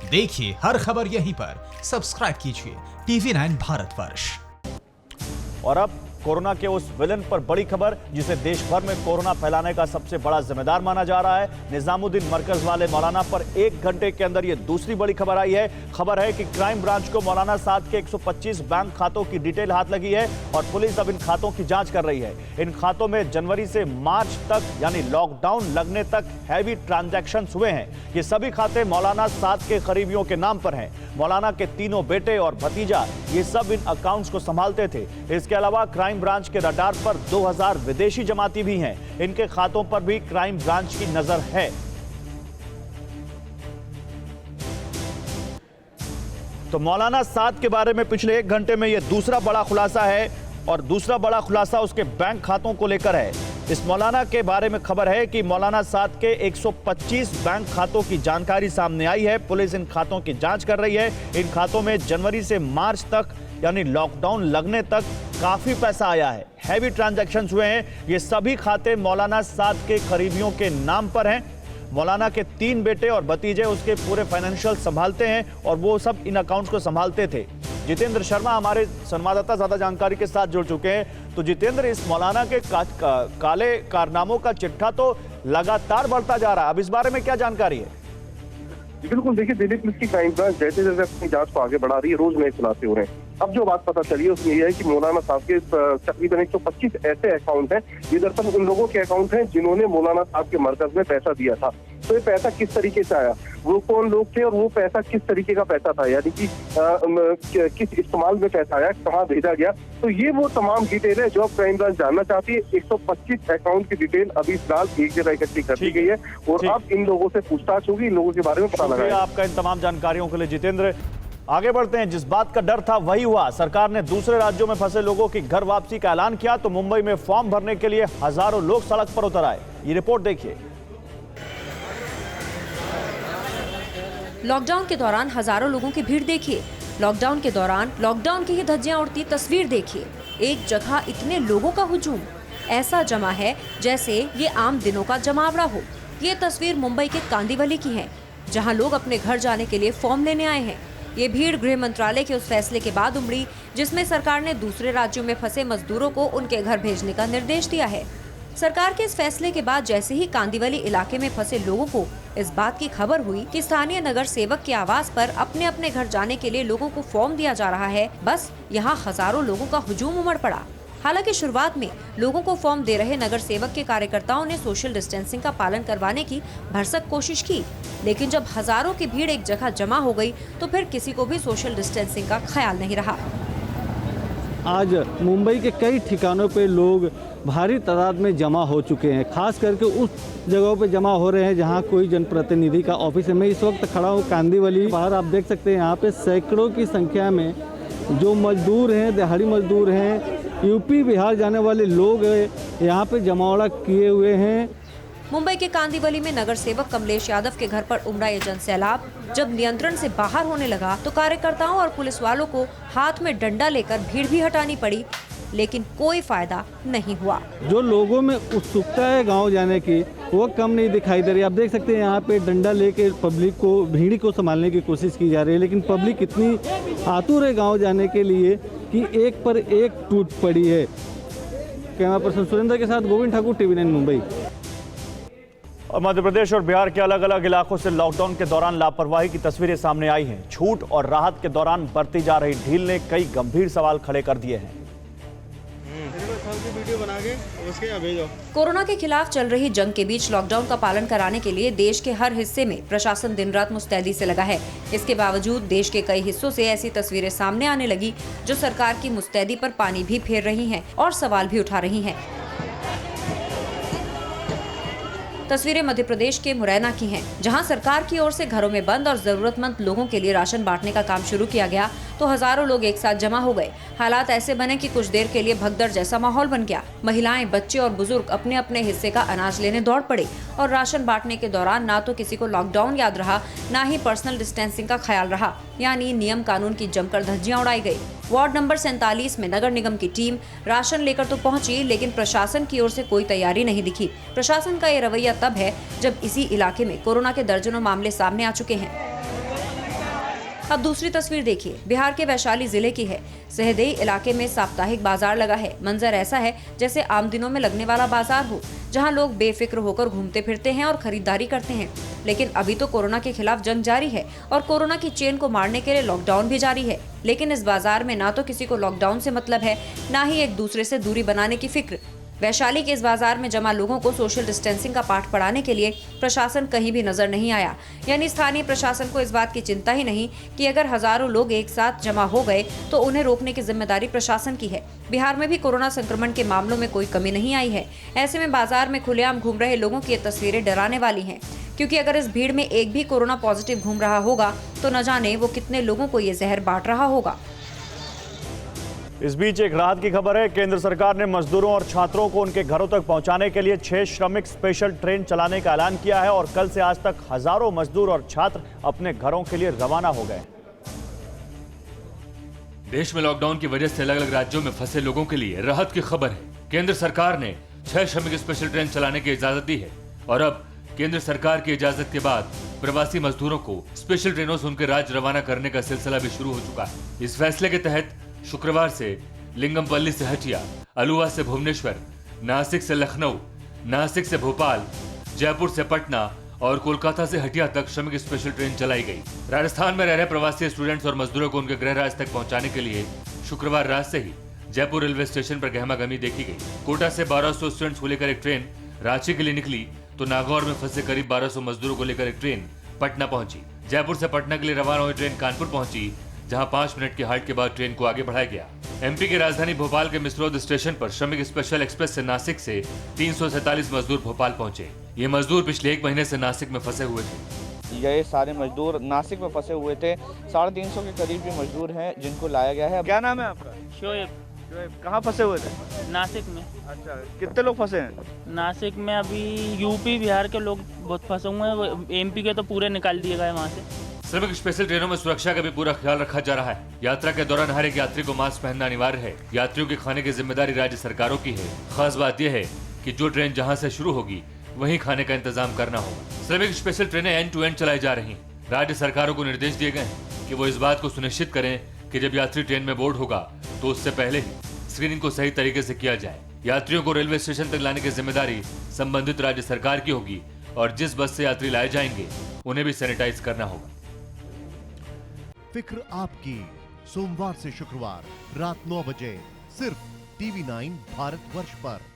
देखिए हर खबर यहीं पर, सब्सक्राइब कीजिए TV9 भारतवर्ष। और अब कोरोना के उस विलन पर बड़ी खबर जिसे देश भर में कोरोना फैलाने का सबसे बड़ा जिम्मेदार माना जा रहा है। निजामुद्दीन मरकज वाले मौलाना पर 1 घंटे के अंदर यह दूसरी बड़ी खबर आई है। खबर है कि क्राइम ब्रांच को मौलाना साद के 125 बैंक खातों की डिटेल हाथ लगी है और पुलिस अब इन खातों की जांच कर रही है। इन खातों में जनवरी से मार्च तक यानी लॉकडाउन लगने तक हैवी ट्रांजैक्शंस हुए हैं। ये सभी खाते मौलाना साद के करीबियों के नाम पर हैं। मौलाना के तीनों बेटे और भतीजा ये सब इन अकाउंट्स को संभालते थे। इसके अलावा क्राइम ब्रांच के रडार पर 2000 विदेशी जमाती भी हैं। इनके खातों पर भी क्राइम ब्रांच की नजर है। तो मौलाना साद के बारे में पिछले 1 घंटे में यह दूसरा बड़ा खुलासा है और दूसरा बड़ा खुलासा उसके बैंक खातों को लेकर है। इस मौलाना के बारे में खबर है कि मौलाना साद के 125 बैंक खातों की जानकारी सामने आई है। पुलिस इन खातों की जांच कर रही है। इन खातों में जनवरी से मार्च तक यानी लॉकडाउन लगने तक काफी पैसा आया है। हैवी ट्रांजैक्शंस हुए हैं। ये सभी खाते मौलाना साद के करीबियों के नाम पर हैं। मौलाना के 3 बेटे और भतीजे उसके पूरे फाइनेंशियल संभालते हैं और वो सब इन अकाउंट्स को संभालते थे। जितेंद्र शर्मा हमारे संवाददाता ज्यादा जानकारी के साथ जुड़ चुके हैं। तो जितेंद्र, इस मौलाना के काले कारनामों का चिट्ठा तो लगातार बढ़ता जा रहा है। अब इस बारे में क्या जानकारी है? बिल्कुल, देखिए दिल्ली पुलिस की क्राइम ब्रांच जैसे जैसे अपनी जांच को आगे बढ़ा रही है, रोज नए खुलासे हो रहे हैं। अब जो बात पता चली है उसमें यह है कि मौलाना साहब के तकरीबन 125 ऐसे अकाउंट हैं। ये दरअसल उन लोगों के अकाउंट हैं जिन्होंने मौलाना साहब के मरकज में पैसा दिया था। तो ये पैसा किस तरीके से आया, वो कौन लोग थे और वो पैसा किस तरीके का पैसा था, यानी कि किस इस्तेमाल में पैसा आया, कहाँ भेजा गया, तो ये वो तमाम डिटेल है जो अब क्राइम ब्रांच जानना चाहती है। 125 अकाउंट की डिटेल अभी फिलहाल एक जगह इकट्ठी कर दी गई है और अब इन लोगों से पूछताछ होगी, इन लोगों के बारे में पता लगा। आपका इन तमाम जानकारियों के लिए जितेंद्र। आगे बढ़ते हैं। जिस बात का डर था वही हुआ। सरकार ने दूसरे राज्यों में फंसे लोगों की घर वापसी का ऐलान किया तो मुंबई में फॉर्म भरने के लिए हजारों लोग सड़क पर उतर आए। ये रिपोर्ट देखिए। लॉकडाउन के दौरान हजारों लोगों की भीड़ देखिए। लॉकडाउन के दौरान लॉकडाउन की ही धज्जियां उड़ती तस्वीर देखिए। एक जगह इतने लोगों का हुजूम, ऐसा जमा है जैसे ये आम दिनों का जमावड़ा हो। ये तस्वीर मुंबई के कांदिवली की है, जहां लोग अपने घर जाने के लिए फॉर्म लेने आए हैं। ये भीड़ गृह मंत्रालय के उस फैसले के बाद उमड़ी जिसमें सरकार ने दूसरे राज्यों में फंसे मजदूरों को उनके घर भेजने का निर्देश दिया है। सरकार के इस फैसले के बाद जैसे ही कांदिवली इलाके में फंसे लोगों को इस बात की खबर हुई कि स्थानीय नगर सेवक के आवास पर अपने अपने घर जाने के लिए लोगों को फॉर्म दिया जा रहा है, बस यहाँ हजारों लोगों का हुजूम उमड़ पड़ा। हालांकि शुरुआत में लोगों को फॉर्म दे रहे नगर सेवक के कार्यकर्ताओं ने सोशल डिस्टेंसिंग का पालन करवाने की भरसक कोशिश की, लेकिन जब हजारों की भीड़ एक जगह जमा हो गई तो फिर किसी को भी सोशल डिस्टेंसिंग का ख्याल नहीं रहा। आज मुंबई के कई ठिकानों पे लोग भारी तादाद में जमा हो चुके हैं, खास करके उस जगहों पे जमा हो रहे हैं जहां कोई जनप्रतिनिधि का ऑफिस है। मैं इस वक्त खड़ा हूं कांदिवली बाहर। आप देख सकते हैं यहाँ पे सैकड़ों की संख्या में जो मजदूर हैं, दिहाड़ी मजदूर हैं, यूपी बिहार जाने वाले लोग यहाँ पे जमावड़ा किए हुए हैं। मुंबई के कांदिवली में नगर सेवक कमलेश यादव के घर पर उमड़ा ये जन सैलाब जब नियंत्रण से बाहर होने लगा तो कार्यकर्ताओं और पुलिस वालों को हाथ में डंडा लेकर भीड़ भी हटानी पड़ी, लेकिन कोई फायदा नहीं हुआ। जो लोगों में उत्सुकता है गांव जाने की वो कम नहीं दिखाई दे रही। आप देख सकते हैं यहाँ पे डंडा लेके पब्लिक को, भीड़ को संभालने की कोशिश की जा रही है, लेकिन पब्लिक इतनी आतुर है गाँव जाने के लिए कि एक पर एक टूट पड़ी है। कैमरा पर्सन सुरेंद्र के साथ गोविंद ठाकुर, TV9 मुंबई। और मध्य प्रदेश और बिहार के अलग अलग इलाकों से लॉकडाउन के दौरान लापरवाही की तस्वीरें सामने आई हैं। छूट और राहत के दौरान बरती जा रही ढील ने कई गंभीर सवाल खड़े कर दिए हैं। वीडियो बना के उसके यहाँ भेजो। कोरोना के खिलाफ चल रही जंग के बीच लॉकडाउन का पालन कराने के लिए देश के हर हिस्से में प्रशासन दिन रात मुस्तैदी से लगा है। इसके बावजूद देश के कई हिस्सों से ऐसी तस्वीरें सामने आने लगी जो सरकार की मुस्तैदी पर पानी भी फेर रही हैं और सवाल भी उठा रही हैं। तस्वीरें मध्य प्रदेश के मुरैना की हैं, जहां सरकार की ओर से घरों में बंद और जरूरतमंद लोगों के लिए राशन बांटने का काम शुरू किया गया तो हजारों लोग एक साथ जमा हो गए। हालात ऐसे बने कि कुछ देर के लिए भगदड़ जैसा माहौल बन गया। महिलाएं, बच्चे और बुजुर्ग अपने अपने हिस्से का अनाज लेने दौड़ पड़े और राशन बांटने के दौरान ना तो किसी को लॉकडाउन याद रहा, ना ही पर्सनल डिस्टेंसिंग का ख्याल रहा, यानी नियम कानून की जमकर धज्जियां उड़ाई गई। वार्ड नंबर 47 में नगर निगम की टीम राशन लेकर तो पहुंची, लेकिन प्रशासन की ओर से कोई तैयारी नहीं दिखी। प्रशासन का ये रवैया तब है जब इसी इलाके में कोरोना के दर्जनों मामले सामने आ चुके हैं। अब दूसरी तस्वीर देखिए, बिहार के वैशाली जिले की है। सहदेई इलाके में साप्ताहिक बाजार लगा है। मंजर ऐसा है जैसे आम दिनों में लगने वाला बाजार हो, जहां लोग बेफिक्र होकर घूमते फिरते हैं और खरीदारी करते हैं। लेकिन अभी तो कोरोना के खिलाफ जंग जारी है और कोरोना की चेन को मारने के लिए लॉकडाउन भी जारी है। लेकिन इस बाजार में ना तो किसी को लॉकडाउन से मतलब है, ना ही एक दूसरे से दूरी बनाने की फिक्र। वैशाली के इस बाजार में जमा लोगों को सोशल डिस्टेंसिंग का पाठ पढ़ाने के लिए प्रशासन कहीं भी नजर नहीं आया। यानी स्थानीय प्रशासन को इस बात की चिंता ही नहीं कि अगर हजारों लोग एक साथ जमा हो गए तो उन्हें रोकने की जिम्मेदारी प्रशासन की है। बिहार में भी कोरोना संक्रमण के मामलों में कोई कमी नहीं आई है। ऐसे में बाजार में खुलेआम घूम रहे लोगों की ये तस्वीरें डराने वाली हैं, क्योंकि अगर इस भीड़ में एक भी कोरोना पॉजिटिव घूम रहा होगा तो न जाने वो कितने लोगों को ये जहर बांट रहा होगा। इस बीच एक राहत की खबर है। केंद्र सरकार ने मजदूरों और छात्रों को उनके घरों तक पहुंचाने के लिए 6 श्रमिक स्पेशल ट्रेन चलाने का ऐलान किया है और कल से आज तक हजारों मजदूर और छात्र अपने घरों के लिए रवाना हो गए। देश में लॉकडाउन की वजह से अलग अलग राज्यों में फंसे लोगों के लिए राहत की खबर है। केंद्र सरकार ने 6 श्रमिक स्पेशल ट्रेन चलाने की इजाजत दी है और अब केंद्र सरकार की इजाजत के बाद प्रवासी मजदूरों को स्पेशल ट्रेनों से उनके राज्य रवाना करने का सिलसिला भी शुरू हो चुका है। इस फैसले के तहत शुक्रवार से लिंगमपल्ली से हटिया, अल्वा से भुवनेश्वर, नासिक से लखनऊ, नासिक से भोपाल, जयपुर से पटना और कोलकाता से हटिया तक श्रमिक स्पेशल ट्रेन चलाई गई। राजस्थान में रह रहे प्रवासी स्टूडेंट्स और मजदूरों को उनके गृह राज्य तक पहुंचाने के लिए शुक्रवार रात से ही जयपुर रेलवे स्टेशन पर गहमागहमी देखी गई। कोटा से 1200 स्टूडेंट्स को लेकर एक ट्रेन रांची के लिए निकली तो नागौर में फंसे करीब 1200 मजदूरों को लेकर एक ट्रेन पटना पहुंची। जयपुर से पटना के लिए रवाना हुई ट्रेन कानपुर पहुंची, जहां 5 मिनट के हाल्ट के बाद ट्रेन को आगे बढ़ाया गया। एमपी की राजधानी भोपाल के मिसरोद स्टेशन पर श्रमिक स्पेशल एक्सप्रेस से नासिक से 347 मजदूर भोपाल पहुंचे। ये मजदूर पिछले 1 महीने से नासिक में फंसे हुए थे। ये सारे मजदूर नासिक में फंसे हुए थे। 350 के करीब भी मजदूर हैं जिनको लाया गया है। क्या नाम है आपका? शोएब। कहाँ फंसे हुए थे? नासिक में। अच्छा, कितने लोग फंसे हैं? नासिक में अभी यूपी बिहार के लोग बहुत फंसे हुए हैं। एमपी के तो पूरे निकाल दिए गए वहाँ से। श्रमिक स्पेशल ट्रेनों में सुरक्षा का भी पूरा ख्याल रखा जा रहा है। यात्रा के दौरान हर एक यात्री को मास्क पहनना अनिवार्य है। यात्रियों के खाने की जिम्मेदारी राज्य सरकारों की है। खास बात यह है कि जो ट्रेन जहां से शुरू होगी वहीं खाने का इंतजाम करना होगा। श्रमिक स्पेशल ट्रेनें एंड टू एंड चलाई जा रही हैं। राज्य सरकारों को निर्देश दिए गए हैं कि वो इस बात को सुनिश्चित करें कि जब यात्री ट्रेन में बोर्ड होगा तो उससे पहले ही स्क्रीनिंग को सही तरीके से किया जाए। यात्रियों को रेलवे स्टेशन तक लाने की जिम्मेदारी संबंधित राज्य सरकार की होगी और जिस बस से यात्री लाए जाएंगे उन्हें भी सैनिटाइज करना होगा। फिक्र आपकी, सोमवार से शुक्रवार रात 9 बजे सिर्फ TV9 भारतवर्ष पर।